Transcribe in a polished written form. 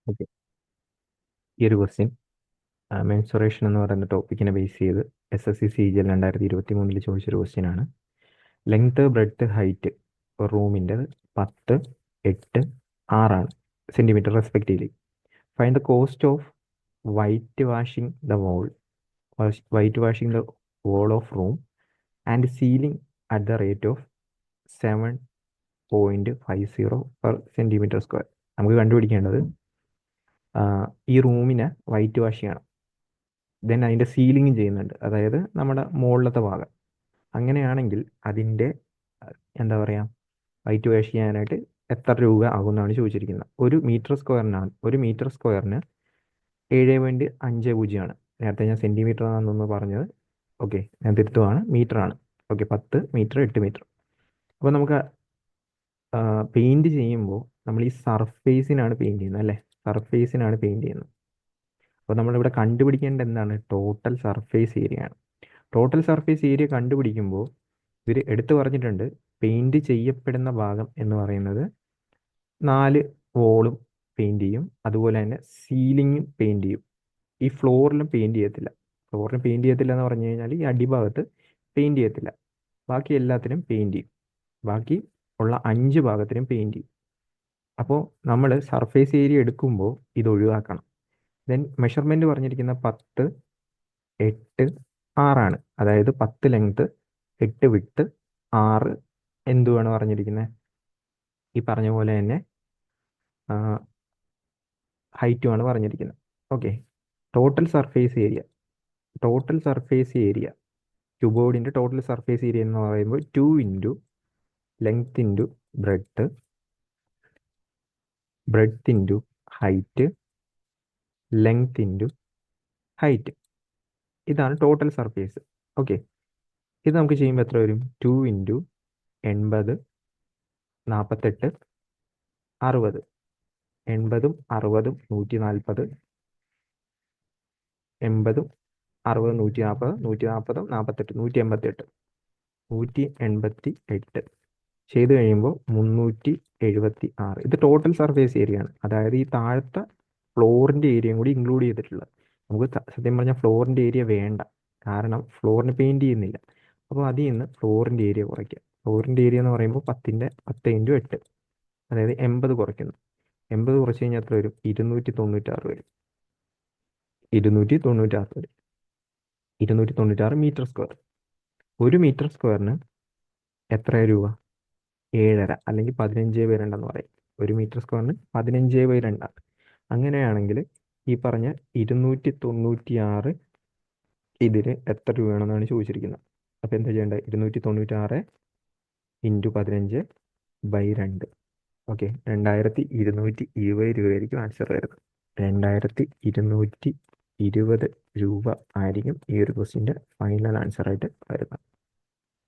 Okay, ഈ ഒരു question mensuration എന്ന് പറയുന്ന ടോപ്പിക്കിനെ ബേസ് ചെയ്ത് SSC CGL 2023 ചോദിച്ചൊരു ക്വസ്റ്റ്യൻ ആണ്. ലെങ്ത്, ബ്രെഡ്ത്ത്, ഹൈറ്റ് റൂമിൻ്റെ 10, 8, 6 centimetre respectively. Find the cost of white washing the wall of room and ceiling at the rate of 7.50 per centimetre square. നമുക്ക് കണ്ടുപിടിക്കേണ്ടത് ഈ റൂമിനെ വൈറ്റ് വാഷ് ചെയ്യണം, ദെൻ അതിൻ്റെ സീലിംഗ് ചെയ്യുന്നുണ്ട്, അതായത് നമ്മുടെ മുകളിലത്തെ ഭാഗം. അങ്ങനെയാണെങ്കിൽ അതിൻ്റെ എന്താ പറയുക, വൈറ്റ് വാഷ് ചെയ്യാനായിട്ട് എത്ര രൂപ ആകുമെന്നാണ് ചോദിച്ചിരിക്കുന്നത്. ഒരു മീറ്റർ സ്ക്വയറിന് 7.50 നേരത്തെ ഞാൻ സെൻറ്റിമീറ്റർ ആണെന്നൊന്ന് പറഞ്ഞത്. ഓക്കെ, ഞാൻ തിരുത്തുവാണ്, മീറ്ററാണ്. Okay, 10 metre 8 metre. അപ്പോൾ നമുക്ക് പെയിൻറ് ചെയ്യുമ്പോൾ നമ്മൾ ഈ സർഫേസിനാണ് പെയിൻറ് ചെയ്യുന്നത്, അല്ലേ? സർഫേസിനാണ് പെയിൻറ് ചെയ്യുന്നത്. അപ്പോൾ നമ്മളിവിടെ കണ്ടുപിടിക്കേണ്ട എന്താണ്? ടോട്ടൽ സർഫേസ് ഏരിയ ആണ്. ടോട്ടൽ സർഫേസ് ഏരിയ കണ്ടുപിടിക്കുമ്പോൾ ഇവർ എടുത്തു പറഞ്ഞിട്ടുണ്ട്, പെയിൻറ് ചെയ്യപ്പെടുന്ന ഭാഗം എന്ന് പറയുന്നത് 4 വോളും പെയിൻറ് ചെയ്യും, അതുപോലെ തന്നെ സീലിങ്ങും പെയിൻറ് ചെയ്യും. ഈ ഫ്ലോറിലും പെയിൻറ് ചെയ്യത്തില്ല. ഫ്ലോറിന് പെയിൻറ് ചെയ്യത്തില്ല എന്ന് പറഞ്ഞു കഴിഞ്ഞാൽ ഈ അടിഭാഗത്ത് പെയിൻറ് ചെയ്യത്തില്ല, ബാക്കി എല്ലാത്തിനും പെയിൻറ് ചെയ്യും. ബാക്കി ഉള്ള 5 ഭാഗത്തിനും പെയിൻറ് ചെയ്യും. അപ്പോൾ നമ്മൾ സർഫേസ് ഏരിയ എടുക്കുമ്പോൾ ഇത് ഒഴിവാക്കണം. ദെൻ മെഷർമെൻറ്റ് പറഞ്ഞിരിക്കുന്ന 10, 8, 6 അതായത് 10 ലെങ്ത്, 8 വിഡ്ത്ത്, 6 എന്തുവാണ് പറഞ്ഞിരിക്കുന്നത്? ഈ പറഞ്ഞ പോലെ തന്നെ ഹൈറ്റുമാണ് പറഞ്ഞിരിക്കുന്നത്. ഓക്കെ, ടോട്ടൽ സർഫേസ് ഏരിയ ക്യൂബോർഡിൻ്റെ ടോട്ടൽ സർഫേസ് ഏരിയ എന്ന് പറയുമ്പോൾ 2 into length into breadth into height, length into height. ഇതാണ് ടോട്ടൽ സർഫേസ്. ഓക്കെ, ഇത് നമുക്ക് ചെയ്യുമ്പോൾ എത്ര വരും? 2 ഇൻറ്റു 80, 48, 60. 80ഉം 60ഉം 140, 80ഉം 60ഉം 140, 140ഉം 48, 188. 188 ചെയ്ത് കഴിയുമ്പോൾ 376. ഇത് ടോട്ടൽ സർഫേസ് ഏരിയ ആണ്, അതായത് ഈ താഴത്തെ ഫ്ലോറിൻ്റെ ഏരിയയും കൂടി ഇൻക്ലൂഡ് ചെയ്തിട്ടുള്ളത്. നമുക്ക് സത്യം പറഞ്ഞാൽ ഫ്ലോറിൻ്റെ ഏരിയ വേണ്ട, കാരണം ഫ്ലോറിന് പെയിൻറ് ചെയ്യുന്നില്ല. അപ്പോൾ അതിൽ നിന്ന് ഫ്ലോറിൻ്റെ ഏരിയ കുറയ്ക്കുക. ഫ്ലോറിൻ്റെ ഏരിയ എന്ന് പറയുമ്പോൾ 10 ഇൻറ്റു 8, അതായത് 80 കുറയ്ക്കുന്നു. 80 കുറച്ച് കഴിഞ്ഞാൽ എത്ര വരും? 296 വരും. 296 വരും. 296 മീറ്റർ സ്ക്വയർ. ഒരു മീറ്റർ സ്ക്വയറിന് എത്ര രൂപ? 7.5 അല്ലെങ്കിൽ 15/2 എന്ന് പറയും. ഒരു മീറ്റർ സ്ക്വയറിന് 15/2. അങ്ങനെയാണെങ്കിൽ ഈ പറഞ്ഞ 296 ഇതിന് എത്ര രൂപയാണെന്നാണ് ചോദിച്ചിരിക്കുന്നത്. അപ്പോൾ എന്താ ചെയ്യേണ്ടത്? 296 ഇൻറ്റു 15/2. ഓക്കെ, 2220 രൂപയായിരിക്കും ആൻസർ വരുന്നത്. 2220 രൂപ ആയിരിക്കും ഈ ഒരു ക്വസ്റ്റ്യൻ്റെ ഫൈനൽ ആൻസർ ആയിട്ട് വരുന്നത്.